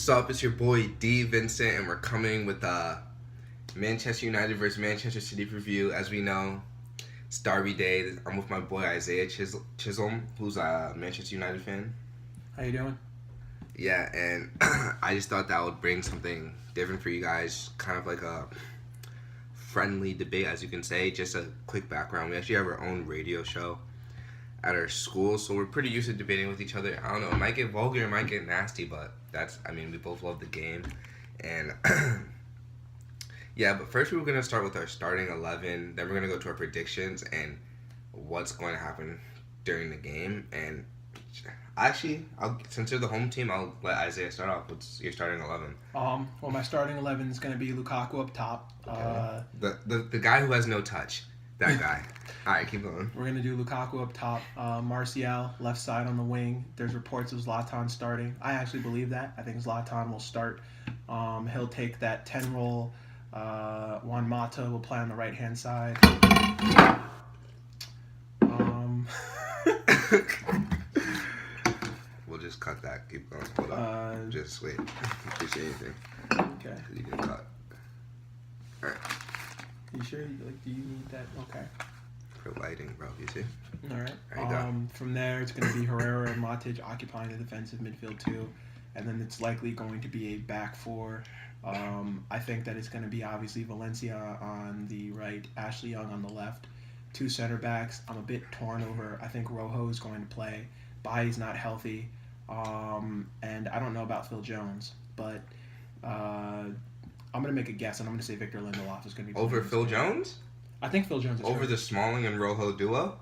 What's up? It's your boy D Vincent, and we're coming with Manchester United versus Manchester City review. As we know, it's Derby Day. I'm with my boy Isaiah Chisholm, who's a Manchester United fan. How you doing? Yeah, and I just thought that would bring something different for you guys, kind of like a friendly debate, as you can say. Just a quick background: we actually have our own radio show at our school, so we're pretty used to debating with each other. I don't know, it might get vulgar, it might get nasty, but we both love the game. And yeah, but first we were going to start with our starting 11, then we're going to go to our predictions and what's going to happen during the game. And actually, since you're the home team, I'll let Isaiah start off. What's your starting 11? Well, my starting 11 is going to be Lukaku up top. Okay. The guy who has no touch. That guy. All right, keep going. We're going to do Lukaku up top. Martial, left side on the wing. There's reports of Zlatan starting. I actually believe that. I think Zlatan will start. He'll take that 10 role. Juan Mata will play on the right-hand side. We'll just cut that. Keep going. Hold up. Just wait. If you say anything. Okay. You can cut. All right. You sure? Do you need that? Okay. For lighting, bro. You see? All right. There you go. From there, it's going to be Herrera and Matic occupying the defensive midfield too, and then it's likely going to be a back four. I think that it's going to be obviously Valencia on the right, Ashley Young on the left, two center backs. I'm a bit torn over. I think Rojo is going to play. Bailly's not healthy, and I don't know about Phil Jones, but I'm going to make a guess, and I'm going to say Victor Lindelof is going to be over Phil Jones. I think Phil Jones is over hurt. The Smalling and Rojo duo.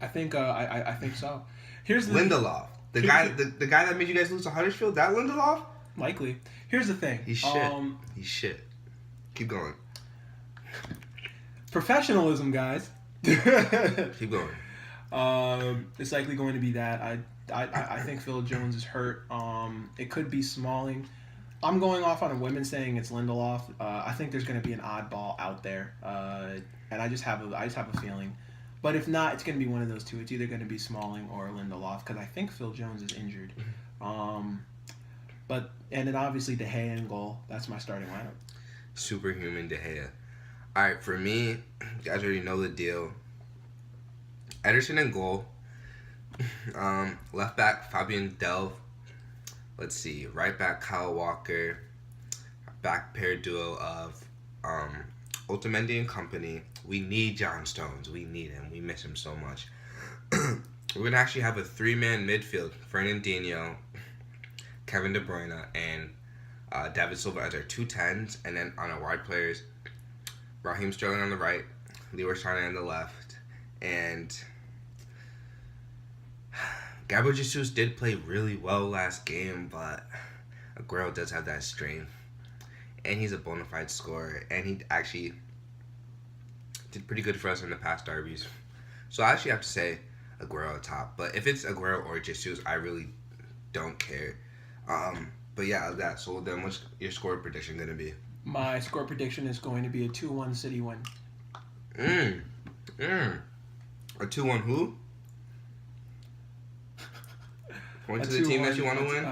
I think I think so. Here's the Lindelof, the guy that made you guys lose to Huddersfield. That Lindelof. Likely. Here's the thing. He's shit. He's shit. Keep going. Professionalism, guys. Keep going. It's likely going to be that. I think Phil Jones is hurt. It could be Smalling. I'm going off on a women saying it's Lindelof. I think there's going to be an oddball out there, and I just have a feeling. But if not, it's going to be one of those two. It's either going to be Smalling or Lindelof because I think Phil Jones is injured. And then obviously De Gea in goal. That's my starting lineup. Superhuman De Gea. All right, for me, you guys already know the deal. Ederson in goal. Left back Fabian Delph. Let's see, right back Kyle Walker. Back pair duo of Otamendi and company. We need John Stones. We need him. We miss him so much. We're gonna actually have a 3-man midfield: Fernandinho, Kevin De Bruyne, and David Silva as our 2 10s, and then on our wide players, Raheem Sterling on the right, Leroy Sané on the left, and Gabriel Jesus did play really well last game, but Aguero does have that strain, and he's a bona fide scorer, and he actually did pretty good for us in the past derbies. So I actually have to say Aguero at top, but if it's Aguero or Jesus, I really don't care. But yeah, that. So then, what's your score prediction gonna be? My score prediction is going to be a 2-1 City win. A 2-1 who? Point to the team that you want to win?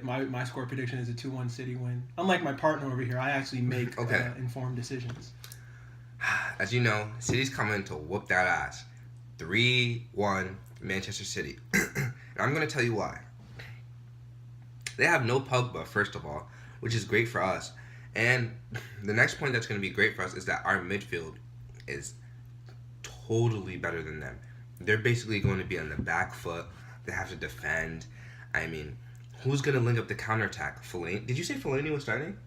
My score prediction is a 2-1 City win. Unlike my partner over here, I actually make informed decisions. As you know, City's coming to whoop that ass. 3-1 Manchester City. And I'm going to tell you why. They have no Pogba, first of all, which is great for us. And the next point that's going to be great for us is that our midfield is totally better than them. They're basically going to be on the back foot. They have to defend. I mean, who's going to link up the counterattack? Fellaini? Did you say Fellaini was starting?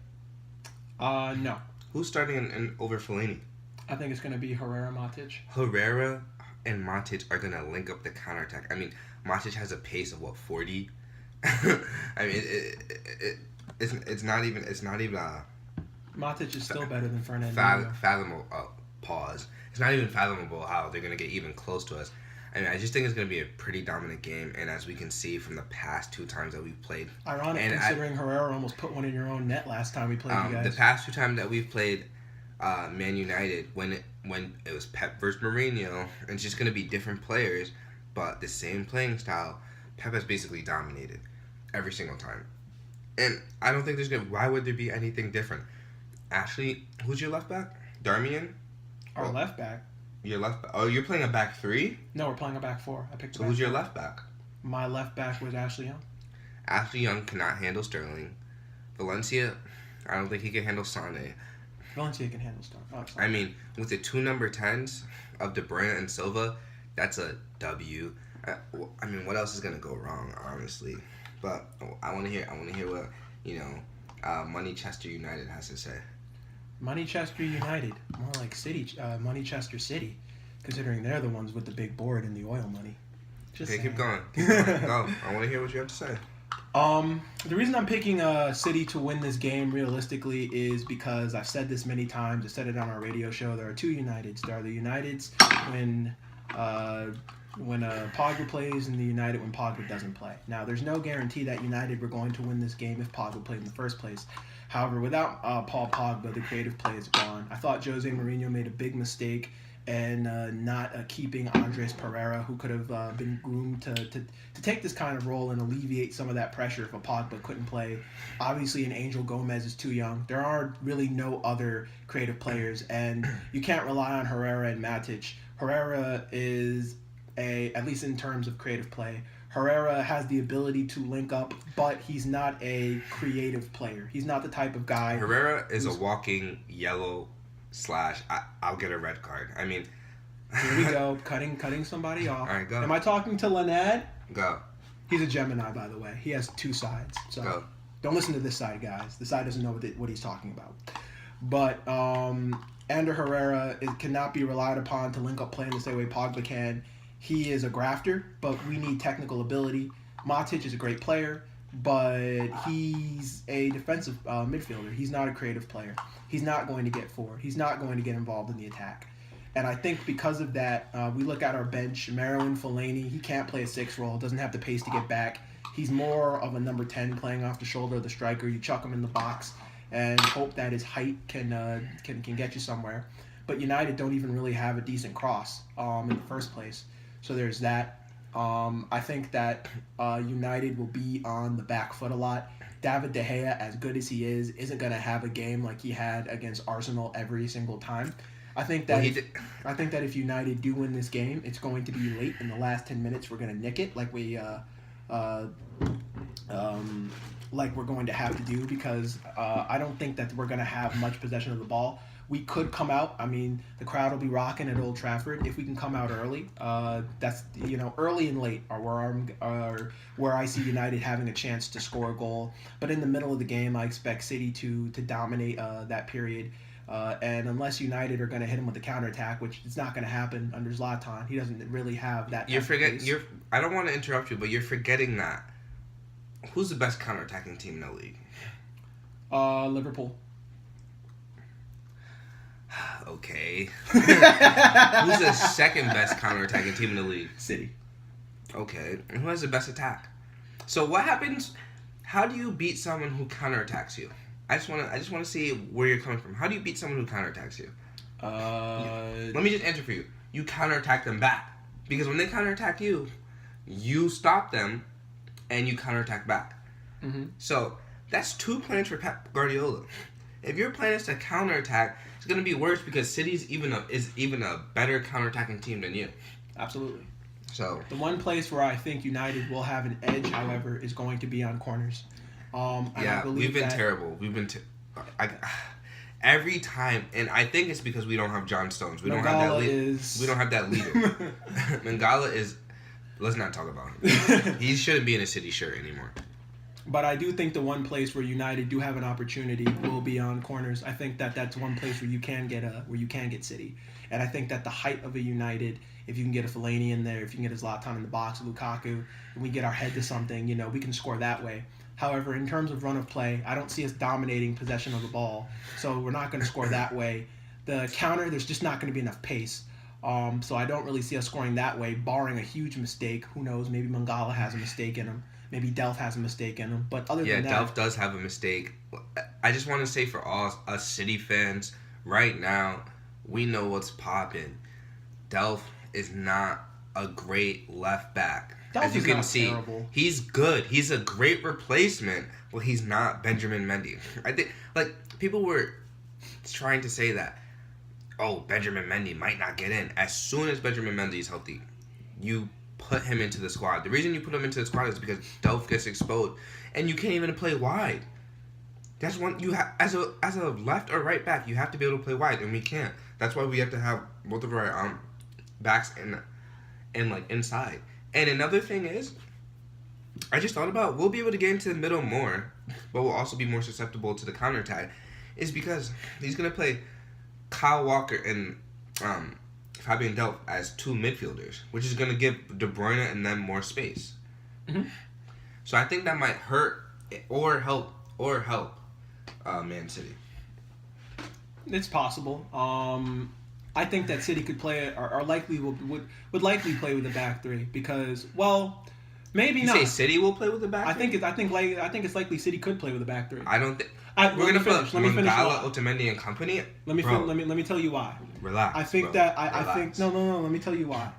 No. Who's starting over Fellaini? I think it's going to be Herrera, Matic. Herrera and Matic are going to link up the counterattack. I mean, Matic has a pace of, 40? I mean, it's not even Matic is still better than Fernandinho. Fathomable. Pause. It's not even fathomable how they're going to get even close to us. I mean, I just think it's going to be a pretty dominant game, and as we can see from the past 2 times that we've played. Ironic, considering Herrera almost put one in your own net last time we played you guys. The past 2 times that we've played Man United, when it was Pep versus Mourinho, and it's just going to be different players, but the same playing style, Pep has basically dominated every single time. And I don't think why would there be anything different? Ashley, who's your left back? Darmian? Our left back. Your left back. Oh, you're playing a back three? No, we're playing a back four. I picked. So who's your left back? My left back was Ashley Young. Ashley Young cannot handle Sterling. Valencia, I don't think he can handle Sane. Valencia can handle stuff. Oh, I mean, with the two number 10s of De Bruyne and Silva, that's a W. I mean, what else is gonna go wrong, honestly? But I want to hear what Manchester United has to say. Manchester United, more like Manchester City, considering they're the ones with the big board and the oil money. Just okay, keep going. Go. I want to hear what you have to say. The reason I'm picking City to win this game realistically is because I've said this many times. I said it on our radio show. There are two Uniteds. There are the Uniteds when Pogba plays, and the United when Pogba doesn't play. Now, there's no guarantee that United were going to win this game if Pogba played in the first place. However, without Paul Pogba, the creative play is gone. I thought Jose Mourinho made a big mistake and not keeping Andres Pereira, who could have been groomed to take this kind of role and alleviate some of that pressure if a Pogba couldn't play. Obviously, an Angel Gomez is too young. There are really no other creative players, and you can't rely on Herrera and Matic. Herrera is, at least in terms of creative play, Herrera has the ability to link up, but he's not a creative player. He's not the type of guy. Herrera is a walking yellow / I'll get a red card. I mean, here we go, cutting somebody off. All right, go. Am I talking to Lanad? Go. He's a Gemini, by the way. He has two sides. So go. Don't listen to this side, guys. The side doesn't know what he's talking about. But Ander Herrera cannot be relied upon to link up play in the same way Pogba can. He is a grafter, but we need technical ability. Matic is a great player, but he's a defensive midfielder. He's not a creative player. He's not going to get forward. He's not going to get involved in the attack. And I think because of that, we look at our bench. Marouane Fellaini, he can't play a 6 role, doesn't have the pace to get back. He's more of a number 10 playing off the shoulder of the striker. You chuck him in the box and hope that his height can get you somewhere. But United don't even really have a decent cross in the first place. So there's that. I think that United will be on the back foot a lot. David De Gea, as good as he is, isn't going to have a game like he had against Arsenal every single time. I think that if United do win this game, it's going to be late in the last 10 minutes. We're going to nick it like we're going to have to do because I don't think that we're going to have much possession of the ball. We could come out. I mean, the crowd will be rocking at Old Trafford. If we can come out early, that's early and late are where I see United having a chance to score a goal. But in the middle of the game, I expect City to dominate that period. And unless United are going to hit him with a counterattack, which is not going to happen under Zlatan, he doesn't really have that. I don't want to interrupt you, but you're forgetting that. Who's the best counterattacking team in the league? Liverpool. Okay. Who's the second best counterattacking team in the league? City. Okay. And who has the best attack? So what happens? How do you beat someone who counterattacks you? I just want to see where you're coming from. How do you beat someone who counterattacks you? Let me just answer for you. You counterattack them back. Because when they counterattack you, you stop them and you counterattack back. Mm-hmm. So that's 2 plans for Pep Guardiola. If your plan is to counterattack, it's going to be worse because City's even a better counterattacking team than you. Absolutely. So the one place where I think United will have an edge, however, is going to be on corners. We've been terrible. We've been every time, and I think it's because we don't have John Stones. We don't have that leader. Mangala is. Let's not talk about him. He shouldn't be in a City shirt anymore. But I do think the one place where United do have an opportunity will be on corners. I think that that's one place where you can get City, and I think that the height of a United, if you can get a Fellaini in there, if you can get a Zlatan in the box, Lukaku, and we get our head to something, we can score that way. However, in terms of run of play, I don't see us dominating possession of the ball, so we're not going to score that way. The counter, there's just not going to be enough pace. So I don't really see us scoring that way, barring a huge mistake. Who knows? Maybe Mangala has a mistake in him. Maybe Delph has a mistake in him. But other than that... Yeah, Delph does have a mistake. I just want to say for all us City fans, right now, we know what's popping. Delph is not a great left back. Delph as you is can not see, terrible. he's good. He's a great replacement. Well, he's not Benjamin Mendy. I think like people were trying to say that, oh, Benjamin Mendy might not get in. As soon as Benjamin Mendy is healthy, you put him into the squad. The reason you put him into the squad is because Delph gets exposed, and you can't even play wide. That's one you have as a left or right back. You have to be able to play wide, and we can't. That's why we have to have both of our backs in like inside. And another thing is, I just thought about we'll be able to get into the middle more, but we'll also be more susceptible to the counterattack. Is because he's gonna play Kyle Walker and Fabian Delph as two midfielders, which is gonna give De Bruyne and them more space. Mm-hmm. So I think that might hurt or help Man City. It's possible. I think that City could play it, or likely would likely play with a back three because, well, maybe You not. say City will play with the back? I think it's likely City could play with a back three. I don't think we're Let me gonna put finish. Let me finish Mangala, why. Otamendi, and company. Let me Bro, let me tell you why. relax. I think bro. that I Relax. think no. Let me tell you why.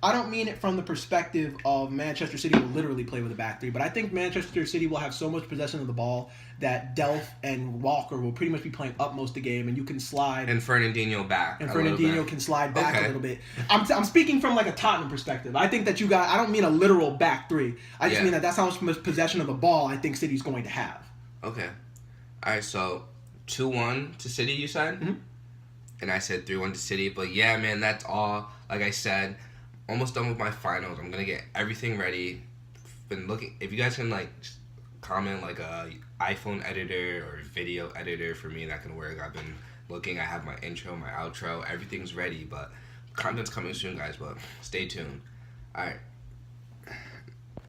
I don't mean it from the perspective of Manchester City will literally play with a back three, but I think Manchester City will have so much possession of the ball that Delph and Walker will pretty much be playing up most of the game, and you can slide. And Fernandinho back. And a little Fernandinho bit. can slide back Okay. a little bit. I'm speaking from like a Tottenham perspective. I think that you got. I don't mean a literal back three. I just Yeah. mean that that's how much possession of the ball I think City's going to have. Okay. All right. So 2-1 to City. You said. Mhm. And I said 3-1 to City. But yeah, man, that's all. Like I said, almost done with my finals. I'm gonna get everything ready. Been looking. If you guys can like just comment like a iPhone editor or video editor for me, that can work. I've been looking. I have my intro, my outro. Everything's ready, but content's coming soon, guys. But stay tuned. All right.